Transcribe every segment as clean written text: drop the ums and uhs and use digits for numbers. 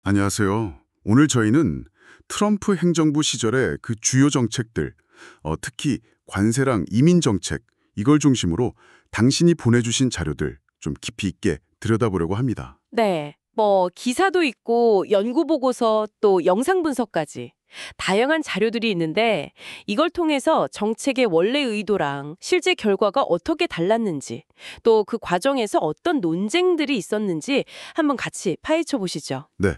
안녕하세요. 오늘 저희는 트럼프 행정부 시절의 그 주요 정책들, 특히 관세랑 이민 정책, 이걸 중심으로 당신이 보내주신 자료들 좀 깊이 있게 들여다보려고 합니다. 네. 기사도 있고 연구 보고서 또 영상 분석까지 다양한 자료들이 있는데 이걸 통해서 정책의 원래 의도랑 실제 결과가 어떻게 달랐는지 또 그 과정에서 어떤 논쟁들이 있었는지 한번 같이 파헤쳐 보시죠. 네,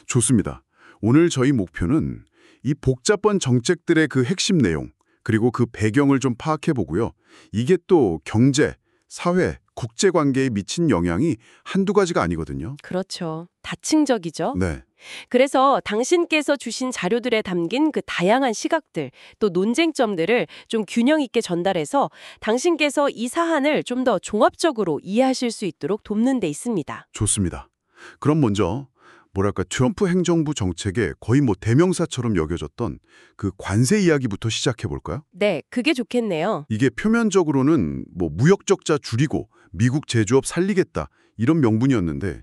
좋습니다. 오늘 저희 목표는 이 복잡한 정책들의 그 핵심 내용, 그리고 그 배경을 좀 파악해 보고요. 이게 또 경제, 사회, 국제관계에 미친 영향이 한두 가지가 아니거든요. 그렇죠. 다층적이죠. 네, 그래서 당신께서 주신 자료들에 담긴 그 다양한 시각들, 또 논쟁점들을 좀 균형 있게 전달해서 당신께서 이 사안을 좀 더 종합적으로 이해하실 수 있도록 돕는 데 있습니다. 좋습니다. 그럼 먼저 트럼프 행정부 정책의 거의 대명사처럼 여겨졌던 그 관세 이야기부터 시작해 볼까요? 네, 그게 좋겠네요. 이게 표면적으로는 무역 적자 줄이고 미국 제조업 살리겠다 이런 명분이었는데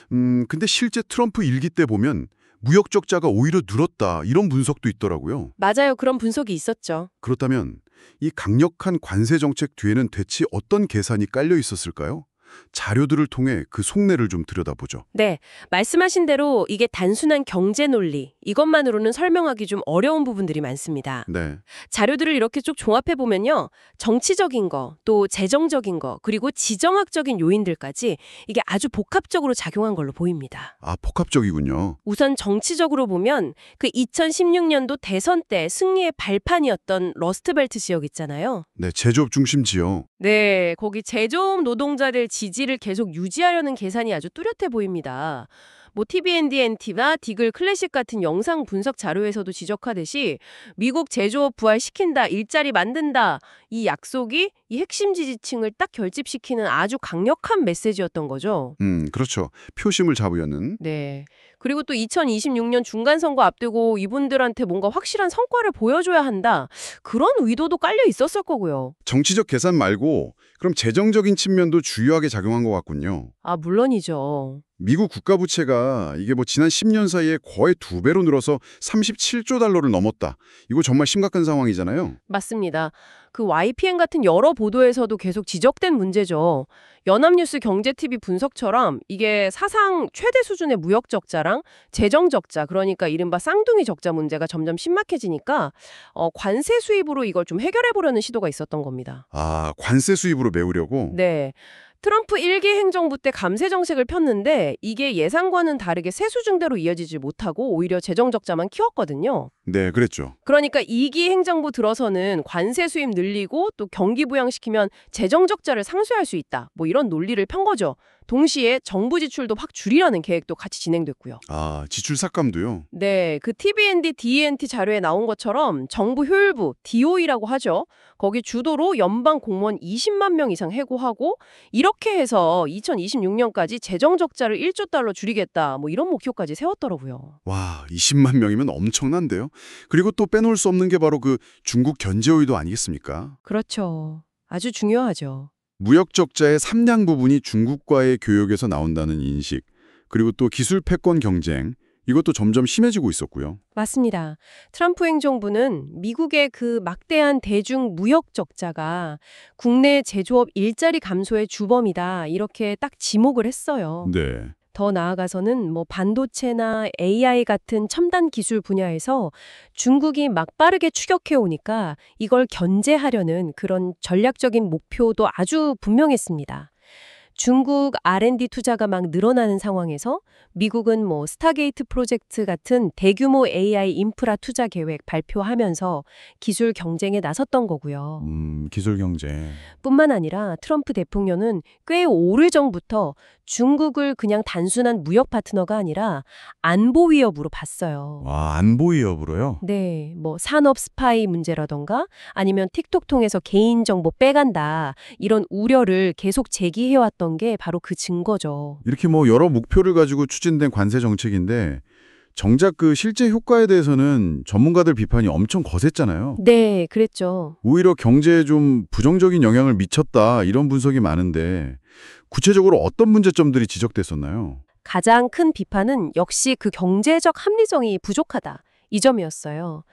근데 실제 트럼프 일기 때 보면 무역 적자가 오히려 늘었다 이런 분석도 있더라고요. 맞아요. 그런 분석이 있었죠. 그렇다면 이 강력한 관세 정책 뒤에는 대체 어떤 계산이 깔려 있었을까요? 자료들을 통해 그 속내를 좀 들여다보죠. 네, 말씀하신 대로 이게 단순한 경제 논리, 이것만으로는 설명하기 좀 어려운 부분들이 많습니다. 네, 자료들을 이렇게 쭉 종합해보면요. 정치적인 거, 또 재정적인 거, 그리고 지정학적인 요인들까지 이게 아주 복합적으로 작용한 걸로 보입니다. 아 복합적이군요. 우선 정치적으로 보면 그 2016년도 대선 때 승리의 발판이었던 러스트벨트 지역 있잖아요. 네, 제조업 중심 지역. 네, 거기 제조업 노동자들 지지를 계속 유지하려는 계산이 아주 뚜렷해 보입니다. TBNDNT나 디글 클래식 같은 영상 분석 자료에서도 지적하듯이 미국 제조업 부활시킨다, 일자리 만든다, 이 약속이 이 핵심 지지층을 딱 결집시키는 아주 강력한 메시지였던 거죠. 그렇죠. 표심을 잡으려는. 네. 그리고 또 2026년 중간선거 앞두고 이분들한테 뭔가 확실한 성과를 보여줘야 한다. 그런 의도도 깔려 있었을 거고요. 정치적 계산 말고 그럼 재정적인 측면도 주요하게 작용한 것 같군요. 아, 물론이죠. 미국 국가 부채가 이게 지난 10년 사이에 거의 2배로 늘어서 37조 달러를 넘었다. 이거 정말 심각한 상황이잖아요. 맞습니다. 그 YPN 같은 여러 보도에서도 계속 지적된 문제죠. 연합뉴스 경제TV 분석처럼 이게 사상 최대 수준의 무역 적자랑 재정 적자, 그러니까 이른바 쌍둥이 적자 문제가 점점 심각해지니까 관세 수입으로 이걸 좀 해결해 보려는 시도가 있었던 겁니다. 아, 관세 수입으로 메우려고? 네. 트럼프 1기 행정부 때 감세 정책을 폈는데 이게 예상과는 다르게 세수 증대로 이어지지 못하고 오히려 재정 적자만 키웠거든요. 네, 그랬죠. 그러니까 2기 행정부 들어서는 관세 수입 늘리고 또 경기 부양시키면 재정 적자를 상쇄할 수 있다. 이런 논리를 편 거죠. 동시에 정부 지출도 확 줄이라는 계획도 같이 진행됐고요. 아, 지출 삭감도요? 네, 그 TBND, DNT 자료에 나온 것처럼 정부 효율부, DOE라고 하죠. 거기 주도로 연방 공무원 20만 명 이상 해고하고 이렇게 해서 2026년까지 재정 적자를 1조 달러 줄이겠다. 이런 목표까지 세웠더라고요. 와, 20만 명이면 엄청난데요? 그리고 또 빼놓을 수 없는 게 바로 그 중국 견제 의도 아니겠습니까? 그렇죠. 아주 중요하죠. 무역 적자의 삼량 부분이 중국과의 교역에서 나온다는 인식, 그리고 또 기술 패권 경쟁, 이것도 점점 심해지고 있었고요. 맞습니다. 트럼프 행정부는 미국의 그 막대한 대중 무역 적자가 국내 제조업 일자리 감소의 주범이다. 이렇게 딱 지목을 했어요. 네. 더 나아가서는 반도체나 AI 같은 첨단 기술 분야에서 중국이 막 빠르게 추격해 오니까 이걸 견제하려는 그런 전략적인 목표도 아주 분명했습니다. 중국 R&D 투자가 막 늘어나는 상황에서 미국은 스타게이트 프로젝트 같은 대규모 AI 인프라 투자 계획 발표하면서 기술 경쟁에 나섰던 거고요. 기술 경제. 뿐만 아니라 트럼프 대통령은 꽤 오래전부터 중국을 그냥 단순한 무역 파트너가 아니라 안보 위협으로 봤어요. 와, 안보 위협으로요? 네, 산업 스파이 문제라던가 아니면 틱톡 통해서 개인정보 빼간다 이런 우려를 계속 제기해왔던 게 바로 그 증거죠. 이렇게 여러 목표를 가지고 추진된 관세 정책인데 정작 그 실제 효과에 대해서는 전문가들 비판이 엄청 거셌잖아요. 네, 그랬죠. 오히려 경제에 좀 부정적인 영향을 미쳤다 이런 분석이 많은데 구체적으로 어떤 문제점들이 지적됐었나요? 가장 큰 비판은 역시 그 경제적 합리성이 부족하다. 이 점이었어요.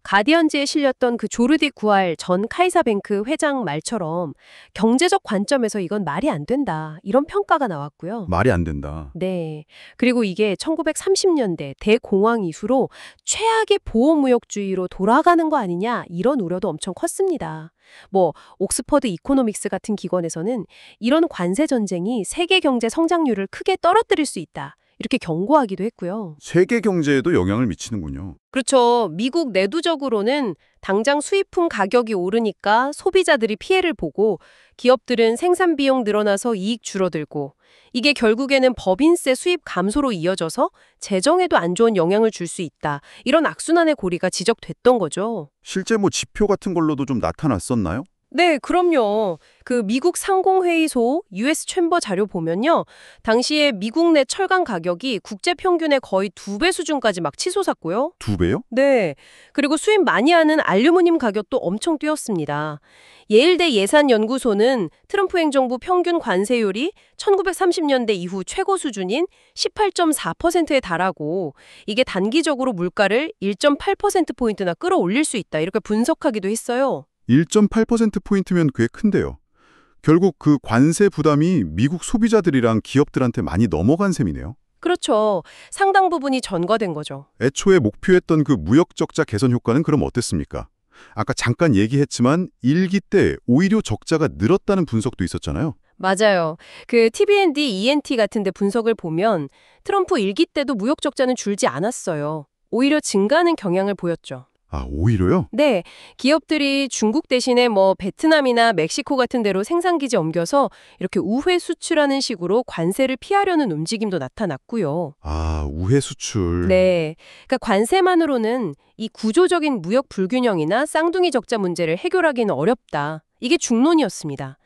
가디언즈에 실렸던 그 조르디 구알 전 카이사뱅크 회장 말처럼 경제적 관점에서 이건 말이 안 된다. 이런 평가가 나왔고요. 말이 안 된다. 네. 그리고 이게 1930년대 대공황 이후로 최악의 보호무역주의로 돌아가는 거 아니냐 이런 우려도 엄청 컸습니다. 옥스퍼드 이코노믹스 같은 기관에서는 이런 관세 전쟁이 세계 경제 성장률을 크게 떨어뜨릴 수 있다. 이렇게 경고하기도 했고요. 세계 경제에도 영향을 미치는군요. 그렇죠. 미국 내부적으로는 당장 수입품 가격이 오르니까 소비자들이 피해를 보고 기업들은 생산 비용 늘어나서 이익 줄어들고 이게 결국에는 법인세 수입 감소로 이어져서 재정에도 안 좋은 영향을 줄 수 있다. 이런 악순환의 고리가 지적됐던 거죠. 실제 지표 같은 걸로도 좀 나타났었나요? 네, 그럼요. 그 미국 상공회의소 US 챔버 자료 보면요. 당시에 미국 내 철강 가격이 국제 평균의 거의 2배 수준까지 막 치솟았고요. 2배요? 네. 그리고 수입 많이 하는 알루미늄 가격도 엄청 뛰었습니다. 예일대 예산연구소는 트럼프 행정부 평균 관세율이 1930년대 이후 최고 수준인 18.4%에 달하고 이게 단기적으로 물가를 1.8%포인트나 끌어올릴 수 있다. 이렇게 분석하기도 했어요. 1.8%포인트면 꽤 큰데요. 결국 그 관세 부담이 미국 소비자들이랑 기업들한테 많이 넘어간 셈이네요. 그렇죠. 상당 부분이 전가된 거죠. 애초에 목표했던 그 무역 적자 개선 효과는 그럼 어땠습니까? 아까 잠깐 얘기했지만 1기 때 오히려 적자가 늘었다는 분석도 있었잖아요. 맞아요. 그 TBND, ENT 같은 데 분석을 보면 트럼프 1기 때도 무역 적자는 줄지 않았어요. 오히려 증가하는 경향을 보였죠. 아, 오히려요? 네, 기업들이 중국 대신에 베트남이나 멕시코 같은 데로 생산기지 옮겨서 이렇게 우회 수출하는 식으로 관세를 피하려는 움직임도 나타났고요. 아, 우회 수출. 네, 그러니까 관세만으로는 이 구조적인 무역 불균형이나 쌍둥이 적자 문제를 해결하기는 어렵다. 이게 중론이었습니다.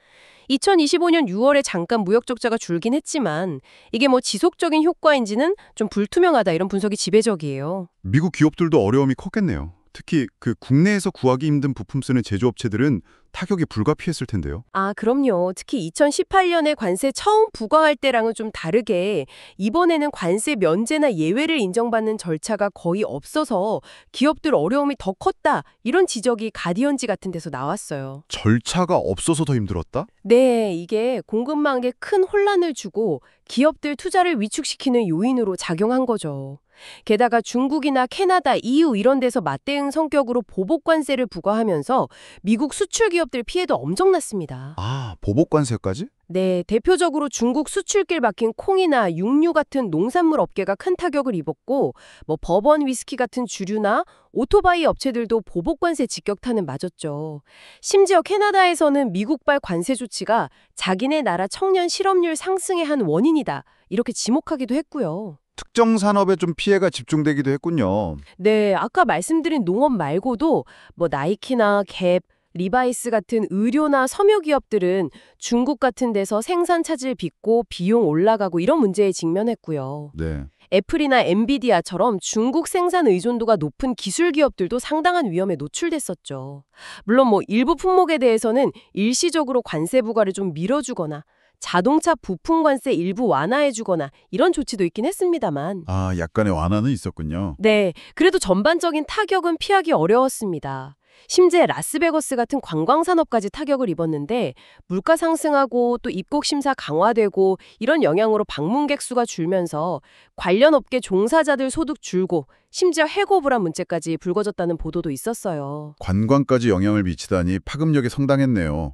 2025년 6월에 잠깐 무역 적자가 줄긴 했지만 이게 지속적인 효과인지는 좀 불투명하다 이런 분석이 지배적이에요. 미국 기업들도 어려움이 컸겠네요. 특히 그 국내에서 구하기 힘든 부품 쓰는 제조업체들은 타격이 불가피했을 텐데요. 아, 그럼요. 특히 2018년에 관세 처음 부과할 때랑은 좀 다르게 이번에는 관세 면제나 예외를 인정받는 절차가 거의 없어서 기업들 어려움이 더 컸다. 이런 지적이 가디언지 같은 데서 나왔어요. 절차가 없어서 더 힘들었다? 네, 이게 공급망에 큰 혼란을 주고 기업들 투자를 위축시키는 요인으로 작용한 거죠. 게다가 중국이나 캐나다, EU 이런 데서 맞대응 성격으로 보복 관세를 부과하면서 미국 수출 기업들 피해도 엄청났습니다. 아, 보복 관세까지? 네, 대표적으로 중국 수출길 막힌 콩이나 육류 같은 농산물 업계가 큰 타격을 입었고 버번 위스키 같은 주류나 오토바이 업체들도 보복 관세 직격탄을 맞았죠. 심지어 캐나다에서는 미국발 관세 조치가 자기네 나라 청년 실업률 상승의 한 원인이다. 이렇게 지목하기도 했고요. 특정 산업에 좀 피해가 집중되기도 했군요. 네, 아까 말씀드린 농업 말고도 나이키나 갭, 리바이스 같은 의료나 섬유 기업들은 중국 같은 데서 생산 차질 빚고 비용 올라가고 이런 문제에 직면했고요. 네. 애플이나 엔비디아처럼 중국 생산 의존도가 높은 기술 기업들도 상당한 위험에 노출됐었죠. 물론 일부 품목에 대해서는 일시적으로 관세 부과를 좀 밀어주거나 자동차 부품 관세 일부 완화해주거나 이런 조치도 있긴 했습니다만 아, 약간의 완화는 있었군요. 네, 그래도 전반적인 타격은 피하기 어려웠습니다. 심지어 라스베거스 같은 관광산업까지 타격을 입었는데 물가 상승하고 또 입국 심사 강화되고 이런 영향으로 방문객 수가 줄면서 관련 업계 종사자들 소득 줄고 심지어 해고 불안 문제까지 불거졌다는 보도도 있었어요. 관광까지 영향을 미치다니 파급력이 상당했네요.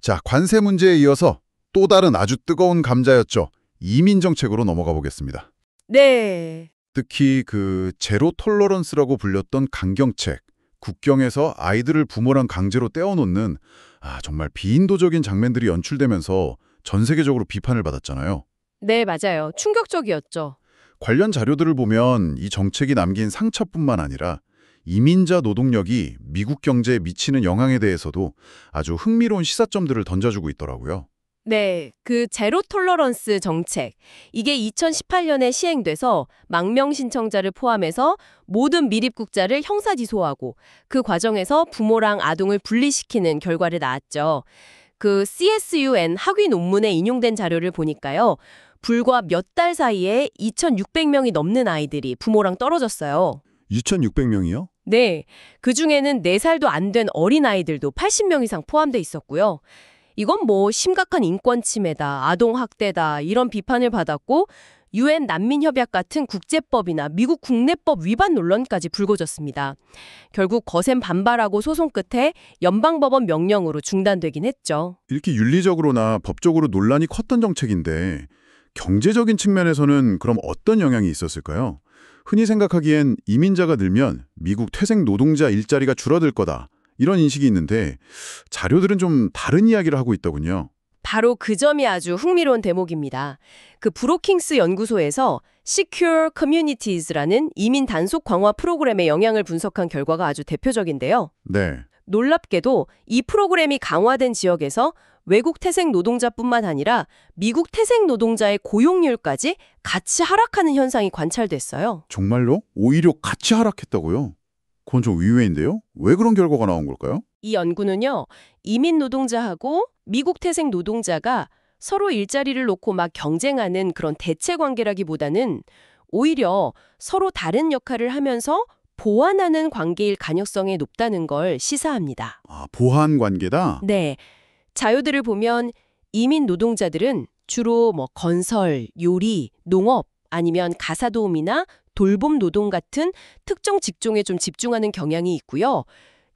자, 관세 문제에 이어서 또 다른 아주 뜨거운 감자였죠. 이민 정책으로 넘어가 보겠습니다. 네. 특히 그 제로 톨러런스라고 불렸던 강경책, 국경에서 아이들을 부모랑 강제로 떼어놓는 정말 비인도적인 장면들이 연출되면서 전 세계적으로 비판을 받았잖아요. 네, 맞아요. 충격적이었죠. 관련 자료들을 보면 이 정책이 남긴 상처뿐만 아니라 이민자 노동력이 미국 경제에 미치는 영향에 대해서도 아주 흥미로운 시사점들을 던져주고 있더라고요. 네, 그 제로 톨러런스 정책. 이게 2018년에 시행돼서 망명 신청자를 포함해서 모든 미입국자를 형사지소하고 그 과정에서 부모랑 아동을 분리시키는 결과를 낳았죠. 그 CSUN 학위 논문에 인용된 자료를 보니까요. 불과 몇 달 사이에 2,600명이 넘는 아이들이 부모랑 떨어졌어요. 2,600명이요? 네, 그중에는 4살도 안 된 어린아이들도 80명 이상 포함돼 있었고요. 이건 뭐 심각한 인권 침해다, 아동 학대다 이런 비판을 받았고 유엔 난민협약 같은 국제법이나 미국 국내법 위반 논란까지 불거졌습니다. 결국 거센 반발하고 소송 끝에 연방법원 명령으로 중단되긴 했죠. 이렇게 윤리적으로나 법적으로 논란이 컸던 정책인데 경제적인 측면에서는 그럼 어떤 영향이 있었을까요? 흔히 생각하기엔 이민자가 늘면 미국 퇴색 노동자 일자리가 줄어들 거다. 이런 인식이 있는데 자료들은 좀 다른 이야기를 하고 있더군요. 바로 그 점이 아주 흥미로운 대목입니다. 그 브로킹스 연구소에서 Secure Communities라는 이민 단속 강화 프로그램의 영향을 분석한 결과가 아주 대표적인데요. 네. 놀랍게도 이 프로그램이 강화된 지역에서 외국 퇴색 노동자뿐만 아니라 미국 퇴색 노동자의 고용률까지 같이 하락하는 현상이 관찰됐어요. 정말로? 오히려 같이 하락했다고요? 그건 좀 의외인데요? 왜 그런 결과가 나온 걸까요? 이 연구는요, 이민 노동자하고 미국 퇴색 노동자가 서로 일자리를 놓고 막 경쟁하는 그런 대체 관계라기보다는 오히려 서로 다른 역할을 하면서 보완하는 관계일 가능성이 높다는 걸 시사합니다. 아, 보완 관계다? 네. 자료들을 보면 이민 노동자들은 주로 뭐 건설, 요리, 농업 아니면 가사도우미나 돌봄 노동 같은 특정 직종에 좀 집중하는 경향이 있고요.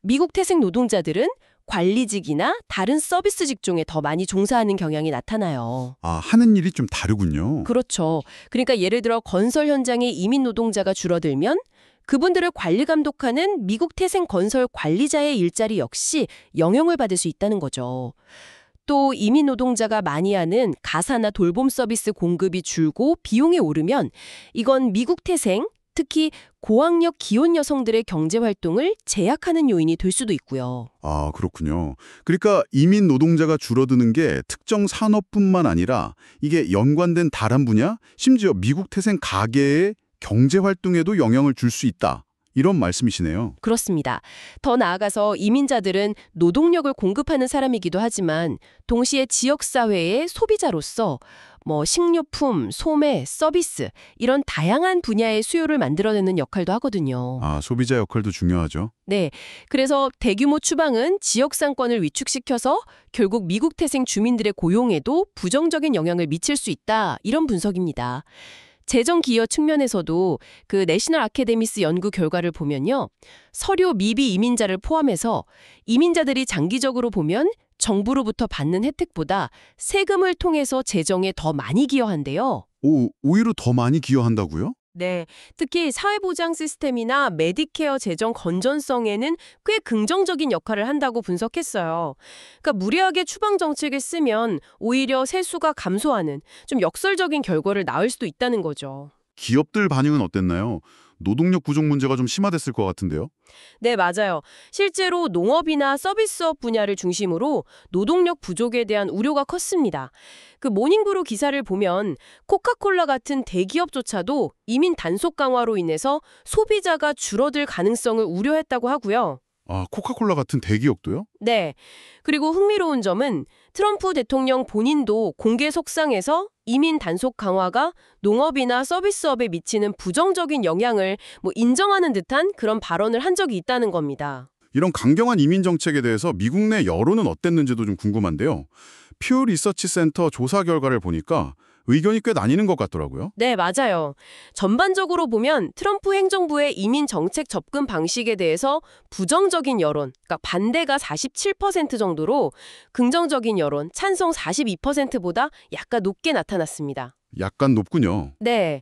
미국 퇴색 노동자들은 관리직이나 다른 서비스 직종에 더 많이 종사하는 경향이 나타나요. 아, 하는 일이 좀 다르군요. 그렇죠. 그러니까 예를 들어 건설 현장에 이민 노동자가 줄어들면 그분들을 관리 감독하는 미국 태생 건설 관리자의 일자리 역시 영향을 받을 수 있다는 거죠. 또 이민 노동자가 많이 하는 가사나 돌봄 서비스 공급이 줄고 비용이 오르면 이건 미국 태생, 특히 고학력 기혼 여성들의 경제 활동을 제약하는 요인이 될 수도 있고요. 아, 그렇군요. 그러니까 이민 노동자가 줄어드는 게 특정 산업뿐만 아니라 이게 연관된 다른 분야, 심지어 미국 태생 가계의 경제 활동에도 영향을 줄 수 있다. 이런 말씀이시네요. 그렇습니다. 더 나아가서 이민자들은 노동력을 공급하는 사람이기도 하지만 동시에 지역사회의 소비자로서 뭐 식료품, 소매, 서비스 이런 다양한 분야의 수요를 만들어내는 역할도 하거든요. 아, 소비자 역할도 중요하죠. 네, 그래서 대규모 추방은 지역 상권을 위축시켜서 결국 미국 태생 주민들의 고용에도 부정적인 영향을 미칠 수 있다. 이런 분석입니다. 재정 기여 측면에서도 그 내셔널 아카데미스 연구 결과를 보면요. 서류 미비 이민자를 포함해서 이민자들이 장기적으로 보면 정부로부터 받는 혜택보다 세금을 통해서 재정에 더 많이 기여한대요. 오, 오히려 더 많이 기여한다고요? 네, 특히 사회보장 시스템이나 메디케어 재정 건전성에는 꽤 긍정적인 역할을 한다고 분석했어요. 그러니까 무리하게 추방 정책을 쓰면 오히려 세수가 감소하는 좀 역설적인 결과를 낳을 수도 있다는 거죠. 기업들 반응은 어땠나요? 노동력 부족 문제가 좀 심화됐을 것 같은데요. 네, 맞아요. 실제로 농업이나 서비스업 분야를 중심으로 노동력 부족에 대한 우려가 컸습니다. 그 모닝브루 기사를 보면 코카콜라 같은 대기업조차도 이민 단속 강화로 인해서 소비자가 줄어들 가능성을 우려했다고 하고요. 아, 코카콜라 같은 대기업도요? 네. 그리고 흥미로운 점은 트럼프 대통령 본인도 공개 속상해서 이민 단속 강화가 농업이나 서비스업에 미치는 부정적인 영향을 인정하는 듯한 그런 발언을 한 적이 있다는 겁니다. 이런 강경한 이민 정책에 대해서 미국 내 여론은 어땠는지도 좀 궁금한데요. 퓨 리서치 센터 조사 결과를 보니까 의견이 꽤 나뉘는 것 같더라고요. 네, 맞아요. 전반적으로 보면 트럼프 행정부의 이민 정책 접근 방식에 대해서 부정적인 여론, 그러니까 반대가 47% 정도로 긍정적인 여론, 찬성 42%보다 약간 높게 나타났습니다. 약간 높군요. 네.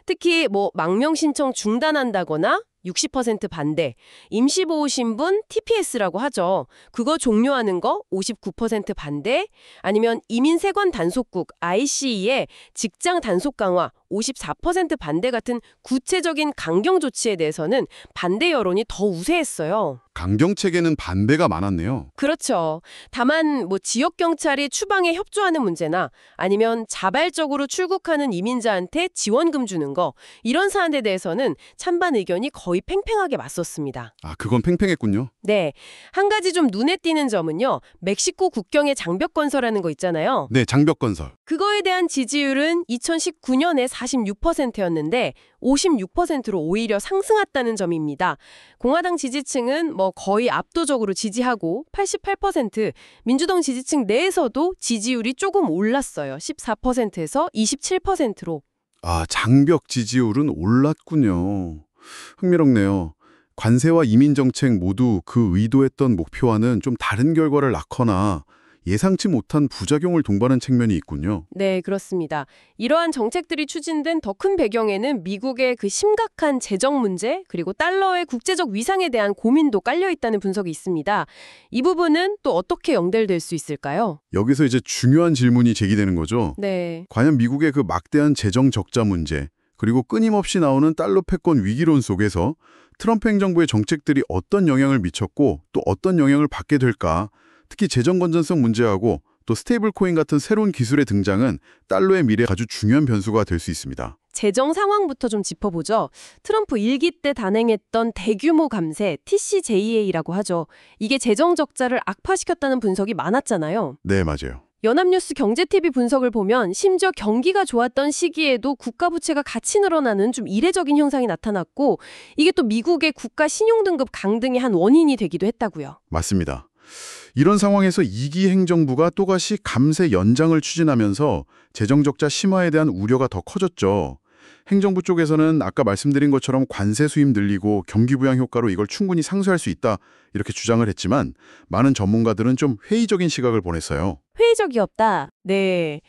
특히 망명 신청 중단한다거나 60% 반대, 임시보호 신분 TPS라고 하죠. 그거 종료하는 거 59% 반대, 아니면 이민세관 단속국 ICE의 직장 단속 강화 54% 반대 같은 구체적인 강경 조치에 대해서는 반대 여론이 더 우세했어요. 강경책에는 반대가 많았네요. 그렇죠. 다만 지역 경찰이 추방에 협조하는 문제나 아니면 자발적으로 출국하는 이민자한테 지원금 주는 거 이런 사안에 대해서는 찬반 의견이 거의 팽팽하게 맞섰습니다. 아, 그건 팽팽했군요. 네. 한 가지 좀 눈에 띄는 점은요. 멕시코 국경에 장벽 건설하는 거 있잖아요. 네, 장벽 건설. 그거에 대한 지지율은 2019년에 46%였는데 56%로 오히려 상승했다는 점입니다. 공화당 지지층은 거의 압도적으로 지지하고 88%, 민주당 지지층 내에서도 지지율이 조금 올랐어요. 14%에서 27%로. 아, 장벽 지지율은 올랐군요. 흥미롭네요. 관세와 이민 정책 모두 그 의도했던 목표와는 좀 다른 결과를 낳거나 예상치 못한 부작용을 동반한 측면이 있군요. 네, 그렇습니다. 이러한 정책들이 추진된 더 큰 배경에는 미국의 그 심각한 재정 문제 그리고 달러의 국제적 위상에 대한 고민도 깔려 있다는 분석이 있습니다. 이 부분은 또 어떻게 연결될 수 있을까요? 여기서 이제 중요한 질문이 제기되는 거죠. 네. 과연 미국의 그 막대한 재정 적자 문제, 그리고 끊임없이 나오는 달러 패권 위기론 속에서 트럼프 행정부의 정책들이 어떤 영향을 미쳤고 또 어떤 영향을 받게 될까? 특히 재정 건전성 문제하고 또 스테이블 코인 같은 새로운 기술의 등장은 달러의 미래에 아주 중요한 변수가 될 수 있습니다. 재정 상황부터 좀 짚어보죠. 트럼프 1기 때 단행했던 대규모 감세, TCJA라고 하죠. 이게 재정 적자를 악화시켰다는 분석이 많았잖아요. 네, 맞아요. 연합뉴스 경제TV 분석을 보면 심지어 경기가 좋았던 시기에도 국가 부채가 같이 늘어나는 좀 이례적인 현상이 나타났고 이게 또 미국의 국가 신용등급 강등의 한 원인이 되기도 했다고요. 맞습니다. 이런 상황에서 2기 행정부가 또다시 감세 연장을 추진하면서 재정 적자 심화에 대한 우려가 더 커졌죠. 행정부 쪽에서는 아까 말씀드린 것처럼 관세 수입 늘리고 경기 부양 효과로 이걸 충분히 상쇄할 수 있다 이렇게 주장을 했지만 많은 전문가들은 좀 회의적인 시각을 보냈어요. 회의적이었다. 네.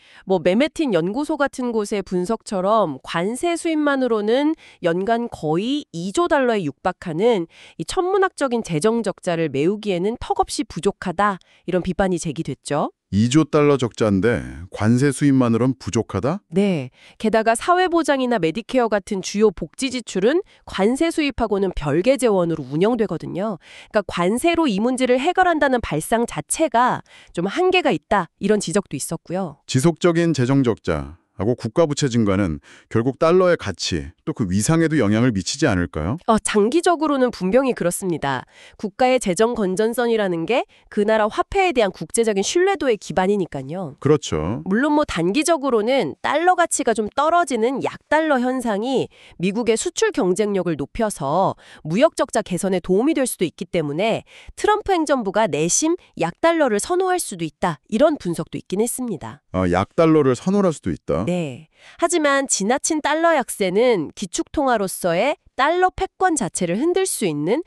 메메틴 연구소 같은 곳의 분석처럼 관세 수입만으로는 연간 거의 2조 달러에 육박하는 이 천문학적인 재정 적자를 메우기에는 턱없이 부족하다. 이런 비판이 제기됐죠. 2조 달러 적자인데 관세 수입만으론 부족하다? 네. 게다가 사회보장이나 메디케어 같은 주요 복지 지출은 관세 수입하고는 별개 재원으로 운영되거든요. 그러니까 관세로 이 문제를 해결한다는 발상 자체가 좀 한계가 있다. 이런 지적도 있었고요. 지속적인 재정 적자하고 국가 부채 증가는 결국 달러의 가치 또 그 위상에도 영향을 미치지 않을까요? 장기적으로는 분명히 그렇습니다. 국가의 재정 건전성이라는 게 그 나라 화폐에 대한 국제적인 신뢰도의 기반이니까요. 그렇죠. 물론 단기적으로는 달러 가치가 좀 떨어지는 약달러 현상이 미국의 수출 경쟁력을 높여서 무역 적자 개선에 도움이 될 수도 있기 때문에 트럼프 행정부가 내심 약달러를 선호할 수도 있다. 이런 분석도 있긴 했습니다. 약달러를 선호할 수도 있다. 네. 하지만 지나친 달러 약세는 기축통화로서의 달러 패권 자체를 흔들 수 있는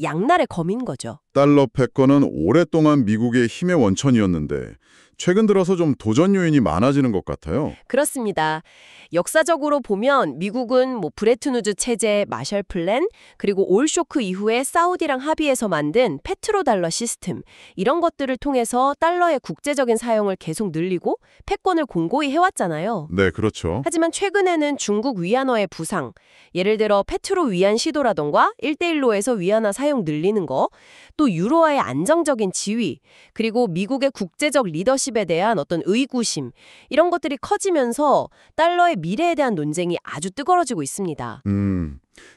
양날의 검인 거죠. 달러 패권은 오랫동안 미국의 힘의 원천이었는데 최근 들어서 좀 도전 요인이 많아지는 것 같아요. 그렇습니다. 역사적으로 보면 미국은 브레튼 우즈 체제, 마셜 플랜, 그리고 올 쇼크 이후에 사우디랑 합의해서 만든 페트로달러 시스템 이런 것들을 통해서 달러의 국제적인 사용을 계속 늘리고 패권을 공고히 해왔잖아요. 네, 그렇죠. 하지만 최근에는 중국 위안화의 부상, 예를 들어 페트로 위안 시도라던가 1대1로에서 위안화 사용 늘리는 거, 또 유로화의 안정적인 지위, 그리고 미국의 국제적 리더십에 대한 어떤 의구심 이런 것들이 커지면서 달러의 미래에 대한 논쟁이 아주 뜨거워지고 있습니다.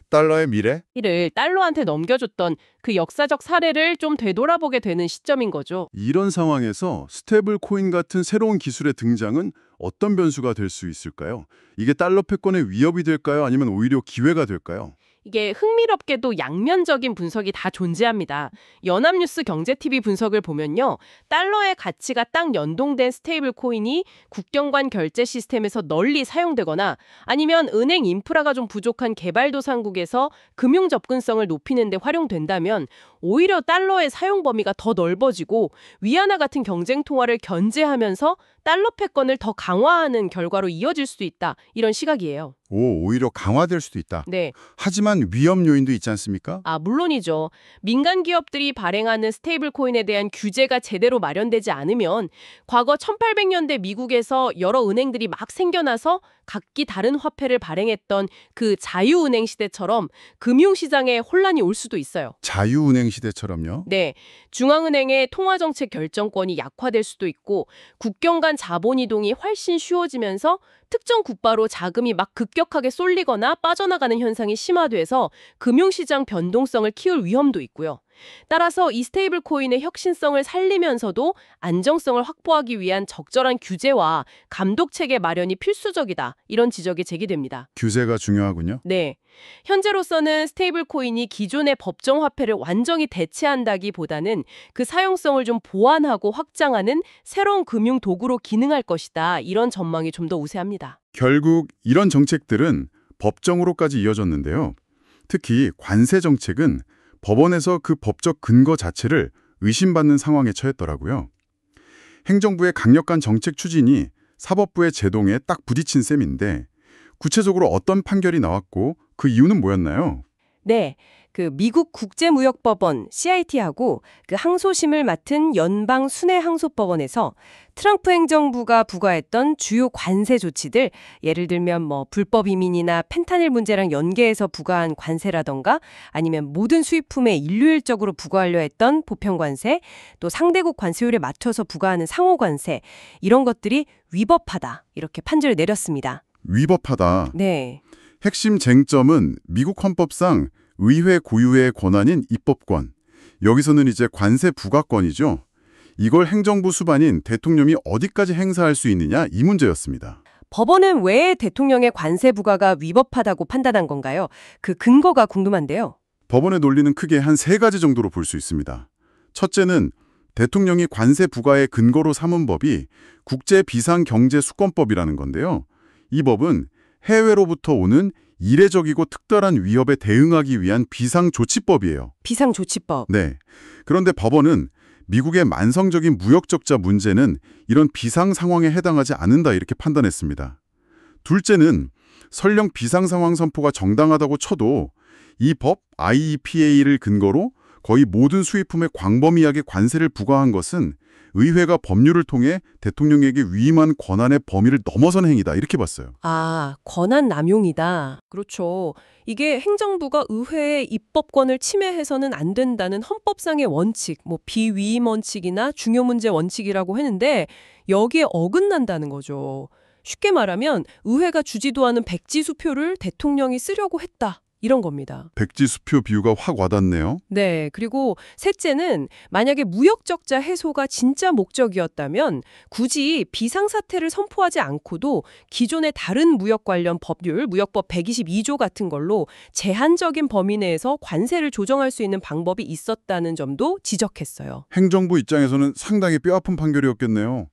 달러의 미래? 이를 달러한테 넘겨줬던 그 역사적 사례를 좀 되돌아보게 되는 시점인 거죠. 이런 상황에서 스테이블 코인 같은 새로운 기술의 등장은 어떤 변수가 될 수 있을까요? 이게 달러 패권의 위협이 될까요? 아니면 오히려 기회가 될까요? 이게 흥미롭게도 양면적인 분석이 다 존재합니다. 연합뉴스 경제TV 분석을 보면요. 달러의 가치가 딱 연동된 스테이블 코인이 국경간 결제 시스템에서 널리 사용되거나 아니면 은행 인프라가 좀 부족한 개발도상국에서 금융 접근성을 높이는 데 활용된다면 오히려 달러의 사용 범위가 더 넓어지고 위안화 같은 경쟁 통화를 견제하면서 달러 패권을 더 강화하는 결과로 이어질 수도 있다. 이런 시각이에요. 오히려 강화될 수도 있다. 네. 하지만 위험 요인도 있지 않습니까? 물론이죠. 민간 기업들이 발행하는 스테이블 코인에 대한 규제가 제대로 마련되지 않으면 과거 1800년대 미국에서 여러 은행들이 막 생겨나서 각기 다른 화폐를 발행했던 그 자유은행 시대처럼 금융시장에 혼란이 올 수도 있어요. 자유은행 시대처럼요? 네, 중앙은행의 통화정책 결정권이 약화될 수도 있고 국경 간 자본 이동이 훨씬 쉬워지면서 특정 국가로 자금이 막 급격하게 쏠리거나 빠져나가는 현상이 심화돼서 금융시장 변동성을 키울 위험도 있고요. 따라서 이 스테이블 코인의 혁신성을 살리면서도 안정성을 확보하기 위한 적절한 규제와 감독 체계 마련이 필수적이다. 이런 지적이 제기됩니다. 규제가 중요하군요. 네. 현재로서는 스테이블 코인이 기존의 법정 화폐를 완전히 대체한다기보다는 그 사용성을 좀 보완하고 확장하는 새로운 금융 도구로 기능할 것이다. 이런 전망이 좀 더 우세합니다. 결국 이런 정책들은 법정으로까지 이어졌는데요. 특히 관세 정책은 법원에서 그 법적 근거 자체를 의심받는 상황에 처했더라고요. 행정부의 강력한 정책 추진이 사법부의 제동에 딱 부딪힌 셈인데 구체적으로 어떤 판결이 나왔고 그 이유는 뭐였나요? 네, 그 미국 국제무역법원 CIT하고 그 항소심을 맡은 연방 순회항소법원에서 트럼프 행정부가 부과했던 주요 관세 조치들, 예를 들면 뭐 불법 이민이나 펜타닐 문제랑 연계해서 부과한 관세라던가 아니면 모든 수입품에 일률적으로 부과하려 했던 보편관세, 또 상대국 관세율에 맞춰서 부과하는 상호관세, 이런 것들이 위법하다 이렇게 판결을 내렸습니다. 위법하다. 네. 핵심 쟁점은 미국 헌법상 의회 고유의 권한인 입법권. 여기서는 이제 관세 부과권이죠. 이걸 행정부 수반인 대통령이 어디까지 행사할 수 있느냐 이 문제였습니다. 법원은 왜 대통령의 관세 부과가 위법하다고 판단한 건가요? 그 근거가 궁금한데요. 법원의 논리는 크게 한 3가지 정도로 볼 수 있습니다. 첫째는 대통령이 관세 부과의 근거로 삼은 법이 국제비상경제수권법이라는 건데요. 이 법은 해외로부터 오는 이례적이고 특별한 위협에 대응하기 위한 비상조치법이에요. 비상조치법. 네. 그런데 법원은 미국의 만성적인 무역적자 문제는 이런 비상 상황에 해당하지 않는다 이렇게 판단했습니다. 둘째는 설령 비상 상황 선포가 정당하다고 쳐도 이 법 IEPA를 근거로 거의 모든 수입품에 광범위하게 관세를 부과한 것은 의회가 법률을 통해 대통령에게 위임한 권한의 범위를 넘어선 행위다 이렇게 봤어요. 권한 남용이다. 그렇죠. 이게 행정부가 의회의 입법권을 침해해서는 안 된다는 헌법상의 원칙, 뭐 비위임 원칙이나 중요 문제 원칙이라고 했는데 여기에 어긋난다는 거죠. 쉽게 말하면 의회가 주지도하는 백지수표를 대통령이 쓰려고 했다. 이런 겁니다. 백지수표 비유가 확 와닿네요. 네, 그리고 셋째는 만약에 무역적자 해소가 진짜 목적이었다면 굳이 비상사태를 선포하지 않고도 기존의 다른 무역 관련 법률, 무역법 122조 같은 걸로 제한적인 범위 내에서 관세를 조정할 수 있는 방법이 있었다는 점도 지적했어요. 행정부 입장에서는 상당히 뼈아픈 판결이었겠네요.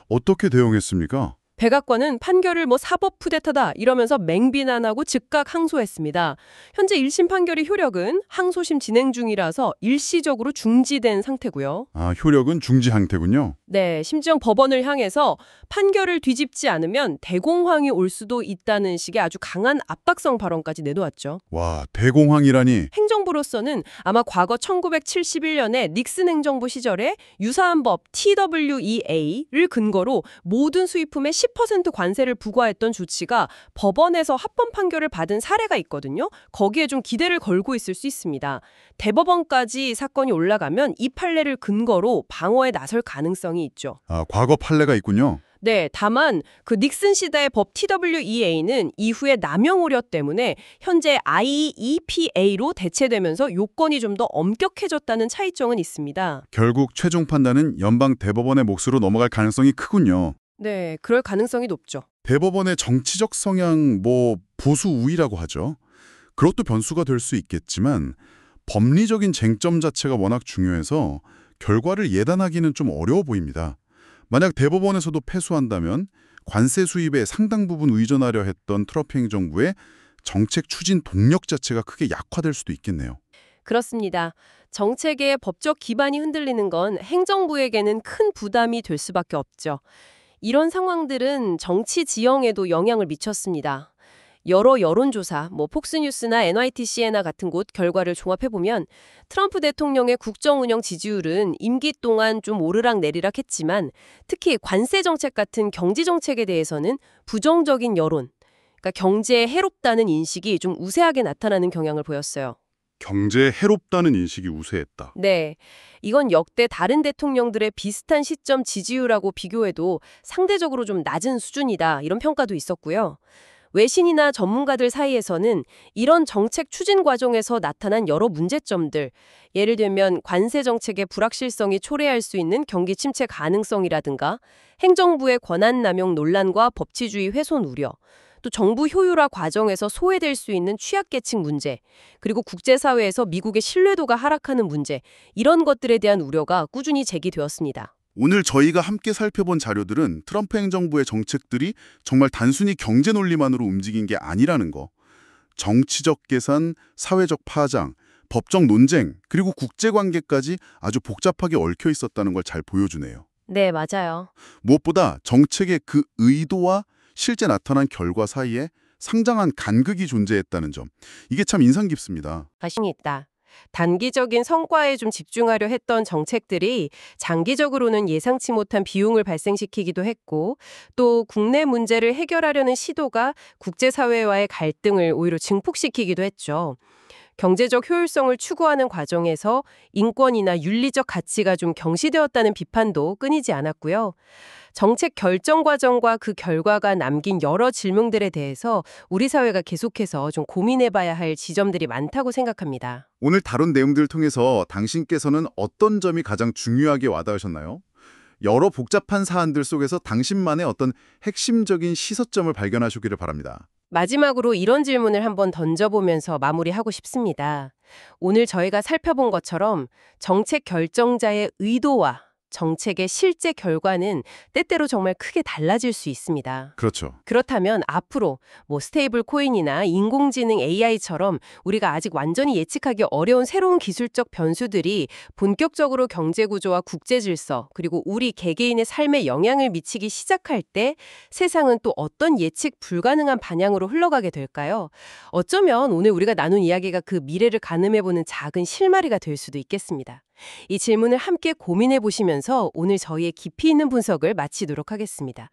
어떻게 대응했습니까? 백악관은 판결을 사법 푸데타다 이러면서 맹비난하고 즉각 항소했습니다. 현재 1심 판결의 효력은 항소심 진행 중이라서 일시적으로 중지된 상태고요. 효력은 중지 상태군요. 네, 심지어 법원을 향해서 판결을 뒤집지 않으면 대공황이 올 수도 있다는 식의 아주 강한 압박성 발언까지 내놓았죠. 와, 대공황이라니. 행정부로서는 아마 과거 1971년에 닉슨 행정부 시절에 유사한 법 TWEA를 근거로 모든 수입품에 10% 관세를 부과했던 조치가 법원에서 합법 판결을 받은 사례가 있거든요. 거기에 좀 기대를 걸고 있을 수 있습니다. 대법원까지 사건이 올라가면 이 판례를 근거로 방어에 나설 가능성이 있죠. 과거 판례가 있군요. 네, 다만 그 닉슨 시대의 법 TWEA는 이후에 남용 우려 때문에 현재 IEPA로 대체되면서 요건이 좀 더 엄격해졌다는 차이점은 있습니다. 결국 최종 판단은 연방 대법원의 몫으로 넘어갈 가능성이 크군요. 네, 그럴 가능성이 높죠. 대법원의 정치적 성향, 보수 우위라고 하죠. 그것도 변수가 될 수 있겠지만 법리적인 쟁점 자체가 워낙 중요해서 결과를 예단하기는 좀 어려워 보입니다. 만약 대법원에서도 패소한다면 관세 수입의 상당 부분 의존하려 했던 트럼프 행정부의 정책 추진 동력 자체가 크게 약화될 수도 있겠네요. 그렇습니다. 정책의 법적 기반이 흔들리는 건 행정부에게는 큰 부담이 될 수밖에 없죠. 이런 상황들은 정치 지형에도 영향을 미쳤습니다. 여러 여론조사, 폭스뉴스나 NYT-CNA 같은 곳 결과를 종합해보면 트럼프 대통령의 국정 운영 지지율은 임기 동안 좀 오르락내리락 했지만 특히 관세 정책 같은 경제 정책에 대해서는 부정적인 여론, 그러니까 경제에 해롭다는 인식이 좀 우세하게 나타나는 경향을 보였어요. 경제에 해롭다는 인식이 우세했다. 네, 이건 역대 다른 대통령들의 비슷한 시점 지지율하고 비교해도 상대적으로 좀 낮은 수준이다 이런 평가도 있었고요. 외신이나 전문가들 사이에서는 이런 정책 추진 과정에서 나타난 여러 문제점들, 예를 들면 관세 정책의 불확실성이 초래할 수 있는 경기 침체 가능성이라든가 행정부의 권한 남용 논란과 법치주의 훼손 우려, 또 정부 효율화 과정에서 소외될 수 있는 취약계층 문제, 그리고 국제사회에서 미국의 신뢰도가 하락하는 문제, 이런 것들에 대한 우려가 꾸준히 제기되었습니다. 오늘 저희가 함께 살펴본 자료들은 트럼프 행정부의 정책들이 정말 단순히 경제 논리만으로 움직인 게 아니라는 거. 정치적 계산, 사회적 파장, 법적 논쟁, 그리고 국제관계까지 아주 복잡하게 얽혀 있었다는 걸 잘 보여주네요. 네, 맞아요. 무엇보다 정책의 그 의도와 실제 나타난 결과 사이에 상당한 간극이 존재했다는 점. 이게 참 인상 깊습니다. 자신이 있다. 단기적인 성과에 좀 집중하려 했던 정책들이 장기적으로는 예상치 못한 비용을 발생시키기도 했고 또 국내 문제를 해결하려는 시도가 국제사회와의 갈등을 오히려 증폭시키기도 했죠. 경제적 효율성을 추구하는 과정에서 인권이나 윤리적 가치가 좀 경시되었다는 비판도 끊이지 않았고요. 정책 결정 과정과 그 결과가 남긴 여러 질문들에 대해서 우리 사회가 계속해서 좀 고민해봐야 할 지점들이 많다고 생각합니다. 오늘 다룬 내용들을 통해서 당신께서는 어떤 점이 가장 중요하게 와닿으셨나요? 여러 복잡한 사안들 속에서 당신만의 어떤 핵심적인 시서점을 발견하시기를 바랍니다. 마지막으로 이런 질문을 한번 던져보면서 마무리하고 싶습니다. 오늘 저희가 살펴본 것처럼 정책 결정자의 의도와 정책의 실제 결과는 때때로 정말 크게 달라질 수 있습니다. 그렇죠. 그렇다면 앞으로 스테이블 코인이나 인공지능 AI처럼 우리가 아직 완전히 예측하기 어려운 새로운 기술적 변수들이 본격적으로 경제 구조와 국제 질서 그리고 우리 개개인의 삶에 영향을 미치기 시작할 때 세상은 또 어떤 예측 불가능한 방향으로 흘러가게 될까요? 어쩌면 오늘 우리가 나눈 이야기가 그 미래를 가늠해보는 작은 실마리가 될 수도 있겠습니다. 이 질문을 함께 고민해 보시면서 오늘 저희의 깊이 있는 분석을 마치도록 하겠습니다.